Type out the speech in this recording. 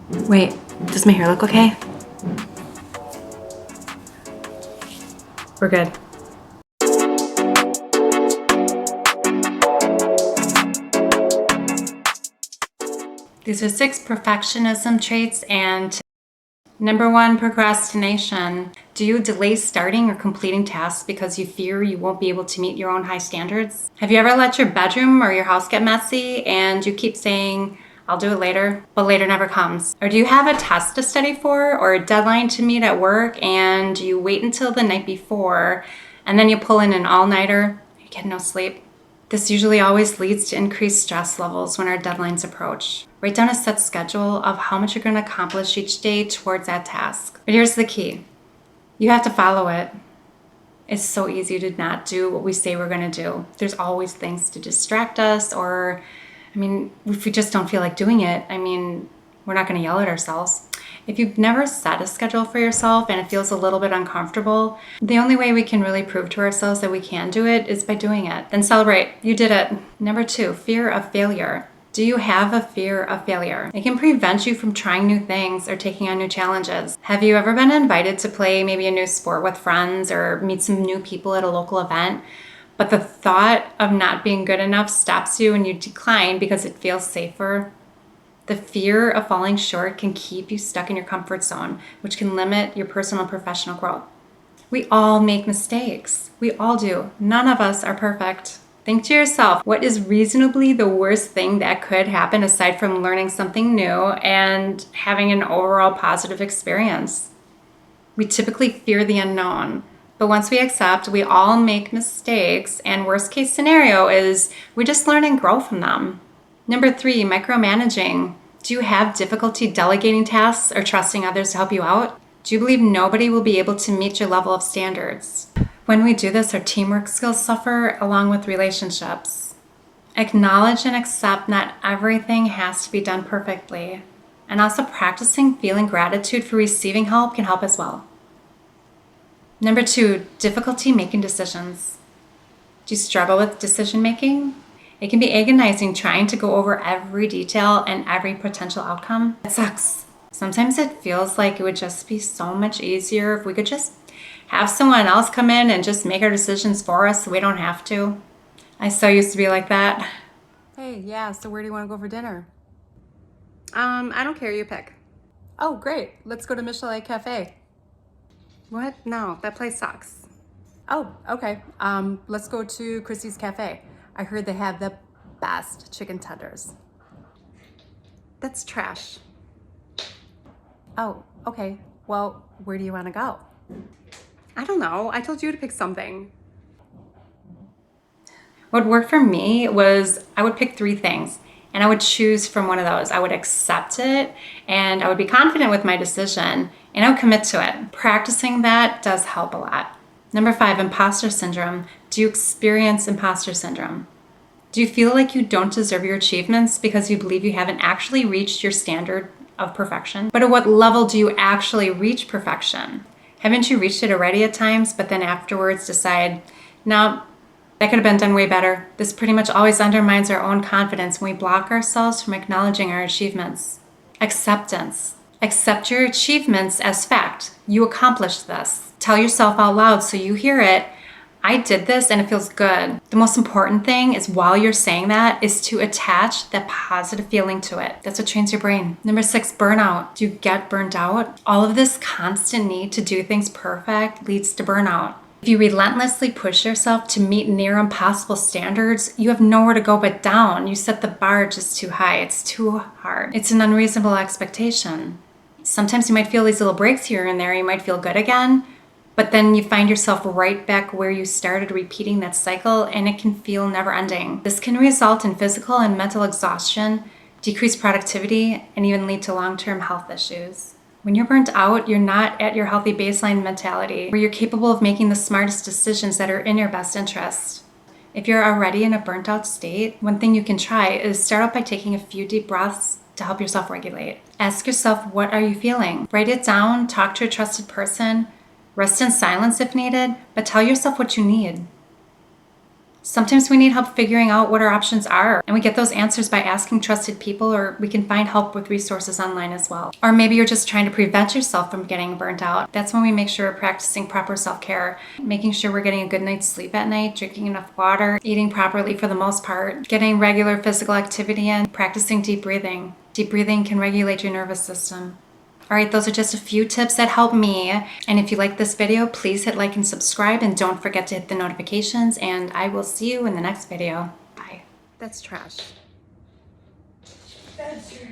Wait, does my hair look okay? We're good. These are 6 perfectionism traits, and number 1, procrastination. Do you delay starting or completing tasks because you fear you won't be able to meet your own high standards? Have you ever let your bedroom or your house get messy and you keep saying, I'll do it later, but later never comes? Or do you have a test to study for or a deadline to meet at work and you wait until the night before and then you pull in an all-nighter, you get no sleep? This usually always leads to increased stress levels when our deadlines approach. Write down a set schedule of how much you're going to accomplish each day towards that task. But here's the key. You have to follow it. It's so easy to not do what we say we're going to do. There's always things to distract us, or, if we just don't feel like doing it, we're not going to yell at ourselves. If you've never set a schedule for yourself and it feels a little bit uncomfortable, the only way we can really prove to ourselves that we can do it is by doing it. Then celebrate. You did it. Number 2, fear of failure. Do you have a fear of failure? It can prevent you from trying new things or taking on new challenges. Have you ever been invited to play maybe a new sport with friends or meet some new people at a local event, but the thought of not being good enough stops you and you decline because it feels safer? The fear of falling short can keep you stuck in your comfort zone, which can limit your personal and professional growth. We all make mistakes. We all do. None of us are perfect. Think to yourself, what is reasonably the worst thing that could happen aside from learning something new and having an overall positive experience? We typically fear the unknown, but once we accept we all make mistakes, and worst case scenario is we just learn and grow from them. Number 3, micromanaging. Do you have difficulty delegating tasks or trusting others to help you out? Do you believe nobody will be able to meet your level of standards? When we do this, our teamwork skills suffer along with relationships. Acknowledge and accept not everything has to be done perfectly. And also practicing feeling gratitude for receiving help can help as well. Number 2, difficulty making decisions. Do you struggle with decision making? It can be agonizing trying to go over every detail and every potential outcome. It sucks. Sometimes it feels like it would just be so much easier if we could just have someone else come in and just make our decisions for us so we don't have to. I so used to be like that. Hey, yeah, so where do you want to go for dinner? I don't care, you pick. Oh, great. Let's go to Michelin Cafe. What? No, that place sucks. Oh, okay. Let's go to Chrissy's Cafe. I heard they have the best chicken tenders. That's trash. Oh, okay. Well, where do you want to go? I don't know. I told you to pick something. What worked for me was I would pick 3 things and I would choose from one of those. I would accept it and I would be confident with my decision and I would commit to it. Practicing that does help a lot. Number 5, imposter syndrome. Do you experience imposter syndrome? Do you feel like you don't deserve your achievements because you believe you haven't actually reached your standard of perfection? But at what level do you actually reach perfection? Haven't you reached it already at times, but then afterwards decide, no, that could have been done way better? This pretty much always undermines our own confidence when we block ourselves from acknowledging our achievements. Acceptance. Accept your achievements as fact. You accomplished this. Tell yourself out loud so you hear it, I did this and it feels good. The most important thing is while you're saying that is to attach that positive feeling to it. That's what trains your brain. Number 6, burnout. Do you get burnt out? All of this constant need to do things perfect leads to burnout. If you relentlessly push yourself to meet near impossible standards, you have nowhere to go but down. You set the bar just too high. It's too hard. It's an unreasonable expectation. Sometimes you might feel these little breaks here and there. You might feel good again. But then you find yourself right back where you started, repeating that cycle, and it can feel never ending. This can result in physical and mental exhaustion, decreased productivity, and even lead to long-term health issues. When you're burnt out, you're not at your healthy baseline mentality, where you're capable of making the smartest decisions that are in your best interest. If you're already in a burnt out state, one thing you can try is start out by taking a few deep breaths to help yourself regulate. Ask yourself, what are you feeling? Write it down, talk to a trusted person, rest in silence if needed, but tell yourself what you need. Sometimes we need help figuring out what our options are, and we get those answers by asking trusted people, or we can find help with resources online as well. Or maybe you're just trying to prevent yourself from getting burnt out. That's when we make sure we're practicing proper self-care, making sure we're getting a good night's sleep at night, drinking enough water, eating properly for the most part, getting regular physical activity in, practicing deep breathing. Deep breathing can regulate your nervous system. All right, those are just a few tips that help me. And if you like this video, please hit like and subscribe, and don't forget to hit the notifications, and I will see you in the next video. Bye. That's trash. That's your